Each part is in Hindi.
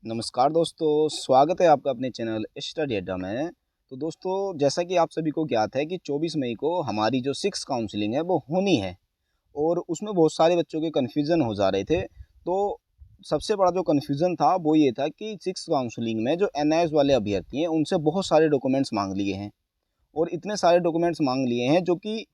नमस्कार दोस्तों, स्वागत है आपका अपने चैनल स्टडी अड्डा में। तो दोस्तों, जैसा कि आप सभी को ज्ञात है कि 24 मई को हमारी जो 6th काउंसलिंग है वो होनी है और उसमें बहुत सारे बच्चों के कन्फ्यूज़न हो जा रहे थे। तो सबसे बड़ा जो कन्फ्यूज़न था वो ये था कि 6th काउंसलिंग में जो एनआईएस वाले अभ्यर्थी हैं उनसे बहुत सारे डॉक्यूमेंट्स मांग लिए हैं और इतने सारे डॉक्यूमेंट्स मांग लिए हैं जो कि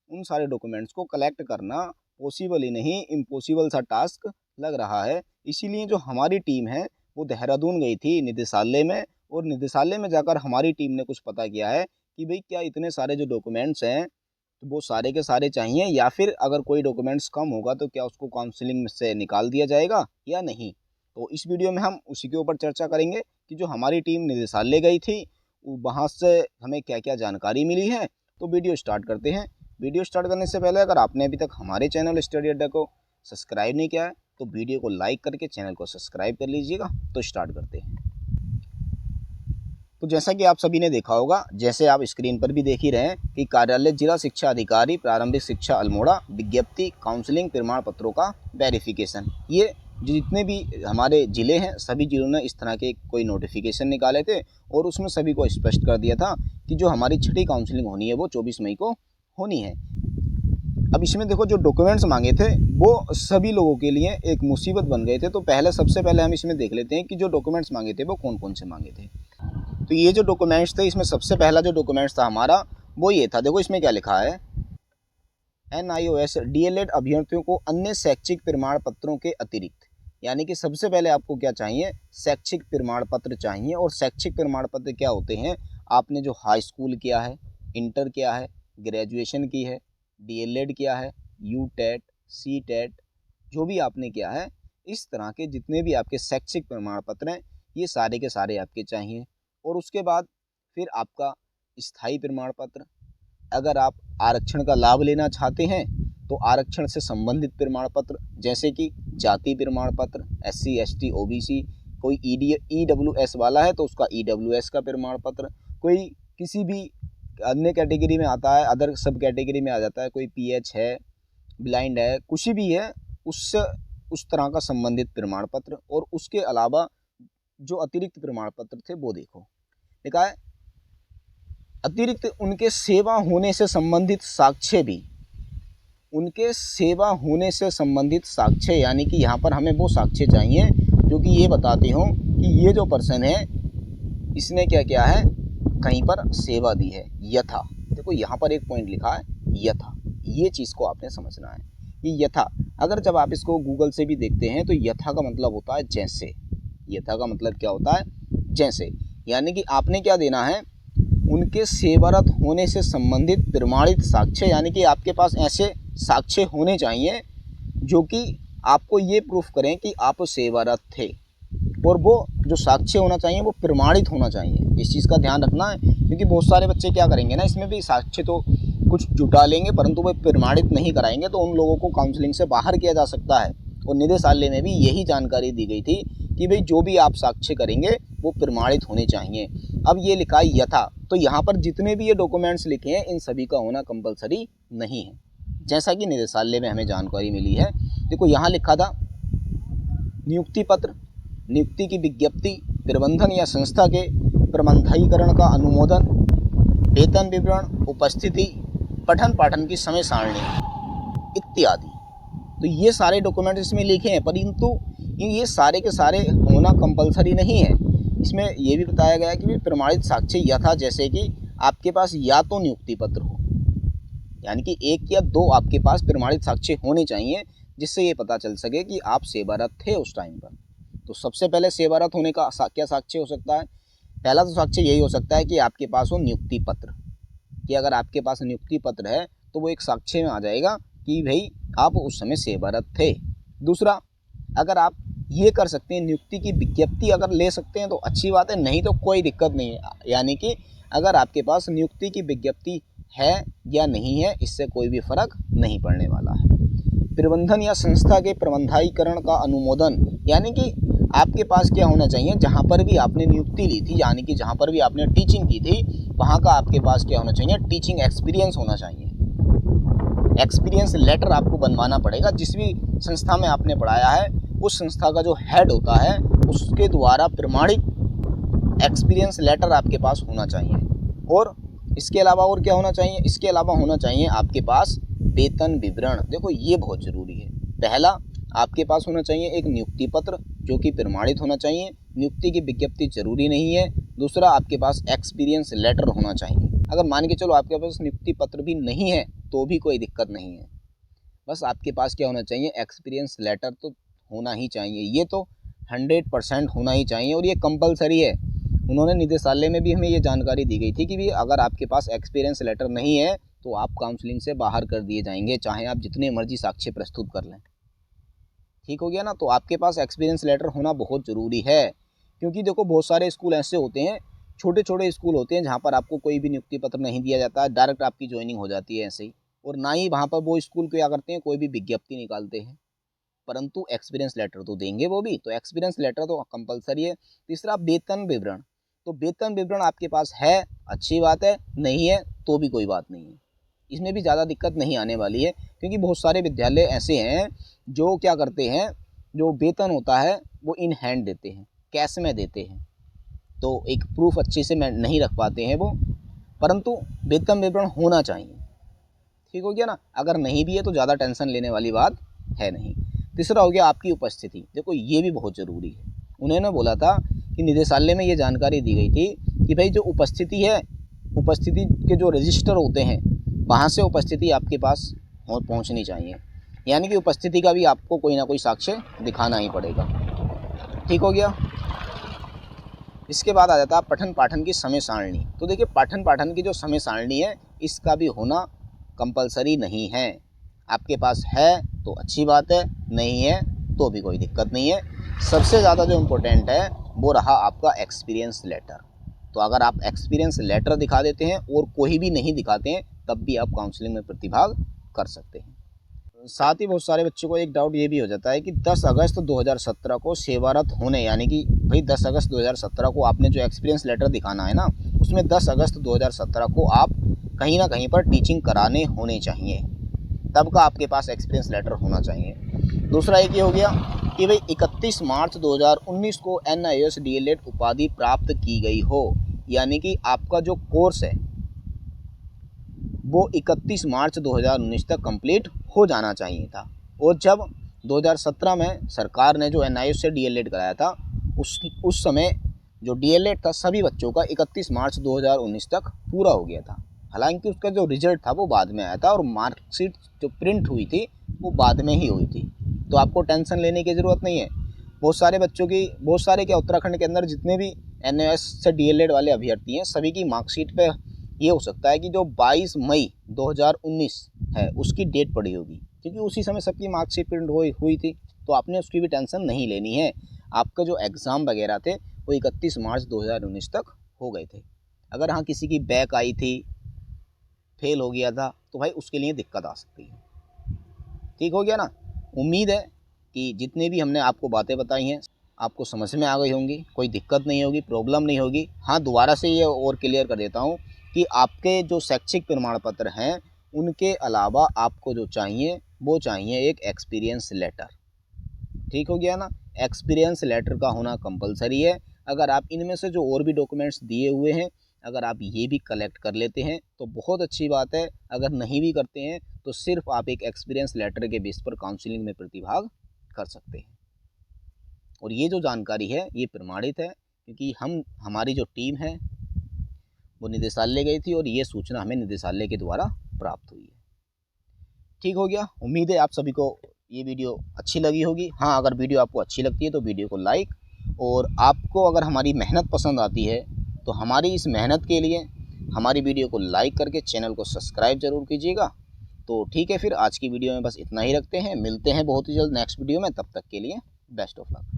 उन सारे डॉक्यूमेंट्स को कलेक्ट करना पॉसिबल ही नहीं, इम्पॉसिबल सा टास्क लग रहा है। इसीलिए जो हमारी टीम है वो देहरादून गई थी निदेशालय में और निदेशालय में जाकर हमारी टीम ने कुछ पता किया है कि भाई क्या इतने सारे जो डॉक्यूमेंट्स हैं तो वो सारे के सारे चाहिए या फिर अगर कोई डॉक्यूमेंट्स कम होगा तो क्या उसको काउंसलिंग में से निकाल दिया जाएगा या नहीं। तो इस वीडियो में हम उसी के ऊपर चर्चा करेंगे कि जो हमारी टीम निदेशालय गई थी वहाँ से हमें क्या क्या जानकारी मिली है। तो वीडियो स्टार्ट करते हैं। वीडियो स्टार्ट करने से पहले अगर आपने अभी तक हमारे चैनल स्टडी अड्डा को सब्सक्राइब नहीं किया है तो वीडियो को लाइक करके चैनल को सब्सक्राइब कर लीजिएगा। तो स्टार्ट करते हैं। तो जैसा कि आप सभी ने देखा होगा, जैसे आप स्क्रीन पर भी देख ही रहे हैं कि कार्यालय जिला शिक्षा अधिकारी प्रारंभिक शिक्षा अल्मोड़ा विज्ञप्ति काउंसलिंग प्रमाण पत्रों का वेरिफिकेशन, ये जितने भी हमारे ज़िले हैं सभी ज़िलों ने इस तरह के कोई नोटिफिकेशन निकाले थे और उसमें सभी को स्पष्ट कर दिया था कि जो हमारी 6ठी काउंसलिंग होनी है वो 24 मई को होनी है। अब इसमें देखो, जो डॉक्यूमेंट्स मांगे थे वो सभी लोगों के लिए एक मुसीबत बन गए थे। तो सबसे पहले हम इसमें देख लेते हैं कि जो डॉक्यूमेंट्स मांगे थे वो कौन कौन से मांगे थे। तो ये जो डॉक्यूमेंट्स थे इसमें सबसे पहला जो डॉक्यूमेंट्स था हमारा वो ये था। देखो इसमें क्या लिखा है, NIOS DLED अभ्यर्थियों को अन्य शैक्षिक प्रमाण पत्रों के अतिरिक्त, यानी कि सबसे पहले आपको क्या चाहिए, शैक्षिक प्रमाण पत्र चाहिए। और शैक्षिक प्रमाण पत्र क्या होते हैं, आपने जो हाई स्कूल किया है, इंटर किया है, ग्रेजुएशन की है, DLED किया है, UTET, CTET, जो भी आपने किया है, इस तरह के जितने भी आपके शैक्षिक प्रमाण पत्र हैं ये सारे के सारे आपके चाहिए। और उसके बाद फिर आपका स्थायी प्रमाण पत्र, अगर आप आरक्षण का लाभ लेना चाहते हैं तो आरक्षण से संबंधित प्रमाण पत्र, जैसे कि जाति प्रमाण पत्र, SC ST OBC, कोई EWS वाला है तो उसका EWS का प्रमाण पत्र, कोई किसी भी अन्य कैटेगरी में आता है, अदर सब कैटेगरी में आ जाता है, कोई PH है, ब्लाइंड है, कुछ भी है, उससे उस तरह का संबंधित प्रमाण पत्र। और उसके अलावा जो अतिरिक्त प्रमाण पत्र थे वो देखो लिखा है, अतिरिक्त उनके सेवा होने से संबंधित साक्ष्य भी, उनके सेवा होने से संबंधित साक्ष्य, यानी कि यहाँ पर हमें वो साक्ष्य चाहिए जो कि ये बताते हो कि ये जो पर्सन है इसने क्या किया है, कहीं पर सेवा दी है। यथा, देखो यहाँ पर एक पॉइंट लिखा है यथा, ये चीज़ को आपने समझना है। ये यथा, अगर जब आप इसको गूगल से भी देखते हैं तो यथा का मतलब होता है जैसे। यथा का मतलब क्या होता है, जैसे, यानी कि आपने क्या देना है, उनके सेवारत होने से संबंधित प्रमाणित साक्ष्य, यानी कि आपके पास ऐसे साक्ष्य होने चाहिए जो कि आपको ये प्रूफ करें कि आप सेवारत थे। और वो जो साक्ष्य होना चाहिए वो प्रमाणित होना चाहिए। इस चीज़ का ध्यान रखना है, क्योंकि बहुत सारे बच्चे क्या करेंगे ना, इसमें भी साक्ष्य तो कुछ जुटा लेंगे परंतु वो प्रमाणित नहीं कराएंगे तो उन लोगों को काउंसलिंग से बाहर किया जा सकता है। और निदेशालय में भी यही जानकारी दी गई थी कि भाई जो भी आप साक्ष्य करेंगे वो प्रमाणित होने चाहिए। अब ये लिखा है यथा, तो यहाँ पर जितने भी ये डॉक्यूमेंट्स लिखे हैं इन सभी का होना कंपलसरी नहीं है, जैसा कि निदेशालय में हमें जानकारी मिली है। देखो यहाँ लिखा था नियुक्ति पत्र, नियुक्ति की विज्ञप्ति, प्रबंधन या संस्था के प्रबंधीकरण का अनुमोदन, वेतन विवरण, उपस्थिति, पठन पाठन की समय सारणी इत्यादि। तो ये सारे डॉक्यूमेंट इसमें लिखे हैं, परंतु ये सारे के सारे होना कंपलसरी नहीं है। इसमें ये भी बताया गया है कि प्रमाणित साक्ष्य यथा, जैसे कि आपके पास या तो नियुक्ति पत्र हो, यानी कि 1 या 2 आपके पास प्रमाणित साक्ष्य होने चाहिए जिससे ये पता चल सके कि आप सेवारत थे उस टाइम पर। तो सबसे पहले सेवारत होने का क्या साक्ष्य हो सकता है, पहला तो साक्ष्य यही हो सकता है कि आपके पास हो नियुक्ति पत्र, कि अगर आपके पास नियुक्ति पत्र है तो वो एक साक्ष्य में आ जाएगा कि भाई आप उस समय सेवारत थे। दूसरा, अगर आप ये कर सकते हैं, नियुक्ति की विज्ञप्ति अगर ले सकते हैं तो अच्छी बात है, नहीं तो कोई दिक्कत नहीं है। यानी कि अगर आपके पास नियुक्ति की विज्ञप्ति है या नहीं है इससे कोई भी फर्क नहीं पड़ने वाला है। प्रबंधन या संस्था के प्रबंधीकरण का अनुमोदन, यानी कि आपके पास क्या होना चाहिए, जहाँ पर भी आपने नियुक्ति ली थी, यानी कि जहाँ पर भी आपने टीचिंग की थी वहाँ का आपके पास क्या होना चाहिए, टीचिंग एक्सपीरियंस होना चाहिए। एक्सपीरियंस लेटर आपको बनवाना पड़ेगा, जिस भी संस्था में आपने पढ़ाया है उस संस्था का जो हेड होता है उसके द्वारा प्रमाणित एक्सपीरियंस लेटर आपके पास होना चाहिए। और इसके अलावा और क्या होना चाहिए? इसके अलावा होना चाहिए आपके पास वेतन विवरण। देखो ये बहुत ज़रूरी है। पहला आपके पास होना चाहिए एक नियुक्ति पत्र जो कि प्रमाणित होना चाहिए, नियुक्ति की विज्ञप्ति जरूरी नहीं है। दूसरा आपके पास एक्सपीरियंस लेटर होना चाहिए। अगर मान के चलो आपके पास नियुक्ति पत्र भी नहीं है तो भी कोई दिक्कत नहीं है, बस आपके पास क्या होना चाहिए? एक्सपीरियंस लेटर तो होना ही चाहिए। ये तो 100% होना ही चाहिए और ये कंपलसरी है। उन्होंने निदेशालय में भी हमें ये जानकारी दी गई थी कि भी अगर आपके पास एक्सपीरियंस लेटर नहीं है तो आप काउंसलिंग से बाहर कर दिए जाएंगे, चाहे आप जितने मर्जी साक्ष्य प्रस्तुत कर लें। ठीक हो गया ना? तो आपके पास एक्सपीरियंस लेटर होना बहुत ज़रूरी है, क्योंकि देखो बहुत सारे स्कूल ऐसे होते हैं, छोटे छोटे स्कूल होते हैं जहाँ पर आपको कोई भी नियुक्ति पत्र नहीं दिया जाता है, डायरेक्ट आपकी ज्वाइनिंग हो जाती है ऐसे ही। और ना ही वहाँ पर वो स्कूल क्या करते हैं, कोई भी विज्ञप्ति निकालते हैं, परंतु एक्सपीरियंस लेटर तो देंगे वो भी। तो एक्सपीरियंस लेटर तो कंपलसरी है। तीसरा वेतन विवरण। तो वेतन विवरण आपके पास है, अच्छी बात है, नहीं है तो भी कोई बात नहीं है, इसमें भी ज़्यादा दिक्कत नहीं आने वाली है। क्योंकि बहुत सारे विद्यालय ऐसे हैं जो क्या करते हैं, जो वेतन होता है वो इन हैंड देते हैं, कैश में देते हैं, तो एक प्रूफ अच्छे से नहीं रख पाते हैं वो। परंतु वेतन विवरण होना चाहिए। ठीक हो गया ना? अगर नहीं भी है तो ज़्यादा टेंशन लेने वाली बात है नहीं। तीसरा हो गया आपकी उपस्थिति। देखो ये भी बहुत ज़रूरी है। उन्होंने बोला था कि निदेशालय में ये जानकारी दी गई थी कि भाई जो उपस्थिति है, उपस्थिति के जो रजिस्टर होते हैं वहाँ से उपस्थिति आपके पास पहुँचनी चाहिए, यानी कि उपस्थिति का भी आपको कोई ना कोई साक्ष्य दिखाना ही पड़ेगा। ठीक हो गया? इसके बाद आ जाता है पठन पाठन की समय सारणी। तो देखिए पठन पाठन की जो समय सारणी है इसका भी होना कंपलसरी नहीं है। आपके पास है तो अच्छी बात है, नहीं है तो भी कोई दिक्कत नहीं है। सबसे ज़्यादा जो इम्पोर्टेंट है वो रहा आपका एक्सपीरियंस लेटर। तो अगर आप एक्सपीरियंस लेटर दिखा देते हैं और कोई भी नहीं दिखाते हैं तब भी आप काउंसलिंग में प्रतिभाग कर सकते हैं। साथ ही बहुत सारे बच्चों को एक डाउट ये भी हो जाता है कि 10 अगस्त 2017 को सेवारत होने, यानी कि भाई 10 अगस्त 2017 को आपने जो एक्सपीरियंस लेटर दिखाना है ना, उसमें 10 अगस्त 2017 को आप कहीं ना कहीं पर टीचिंग कराने होने चाहिए, तब का आपके पास एक्सपीरियंस लेटर होना चाहिए। दूसरा एक ये हो गया कि भाई 31 मार्च 2019 को NIOS DLED उपाधि प्राप्त की गई हो, यानी कि आपका जो कोर्स है वो 31 मार्च 2019 तक कंप्लीट हो जाना चाहिए था। और जब 2017 में सरकार ने जो NIOS से DLED कराया था उस समय जो DLED था सभी बच्चों का 31 मार्च 2019 तक पूरा हो गया था। हालांकि उसका जो रिजल्ट था वो बाद में आया था और मार्कशीट जो प्रिंट हुई थी वो बाद में ही हुई थी, तो आपको टेंशन लेने की ज़रूरत नहीं है। बहुत सारे बच्चों की, बहुत सारे क्या उत्तराखंड के अंदर जितने भी NIOS से DLED वाले अभ्यर्थी हैं सभी की मार्कशीट पे ये हो सकता है कि जो 22 मई 2019 है उसकी डेट पड़ी होगी, क्योंकि उसी समय सबकी मार्कशीट प्रिंट हुई थी, तो आपने उसकी भी टेंशन नहीं लेनी है। आपका जो एग्ज़ाम वगैरह थे वो 31 मार्च 2019 तक हो गए थे। अगर हाँ किसी की बैक आई थी, फेल हो गया था, तो भाई उसके लिए दिक्कत आ सकती है। ठीक हो गया ना? उम्मीद है कि जितने भी हमने आपको बातें बताई हैं आपको समझ में आ गई होंगी, कोई दिक्कत नहीं होगी, प्रॉब्लम नहीं होगी। हाँ दोबारा से ये और क्लियर कर देता हूँ कि आपके जो शैक्षिक प्रमाण पत्र हैं उनके अलावा आपको जो चाहिए वो चाहिए एक एक्सपीरियंस लेटर। ठीक हो गया ना? एक्सपीरियंस लेटर का होना कंपलसरी है। अगर आप इनमें से जो और भी डॉक्यूमेंट्स दिए हुए हैं अगर आप ये भी कलेक्ट कर लेते हैं तो बहुत अच्छी बात है। अगर नहीं भी करते हैं तो सिर्फ आप एक एक्सपीरियंस लेटर के बेस पर काउंसलिंग में प्रतिभाग कर सकते हैं। और ये जो जानकारी है ये प्रमाणित है, क्योंकि हमारी जो टीम है वो निदेशालय गई थी और ये सूचना हमें निदेशालय के द्वारा प्राप्त हुई है। ठीक हो गया? उम्मीद है आप सभी को ये वीडियो अच्छी लगी होगी। हाँ अगर वीडियो आपको अच्छी लगती है तो वीडियो को लाइक, और आपको अगर हमारी मेहनत पसंद आती है तो हमारी इस मेहनत के लिए हमारी वीडियो को लाइक करके चैनल को सब्सक्राइब ज़रूर कीजिएगा। तो ठीक है, फिर आज की वीडियो में बस इतना ही रखते हैं। मिलते हैं बहुत ही जल्द नेक्स्ट वीडियो में, तब तक के लिए बेस्ट ऑफ लक।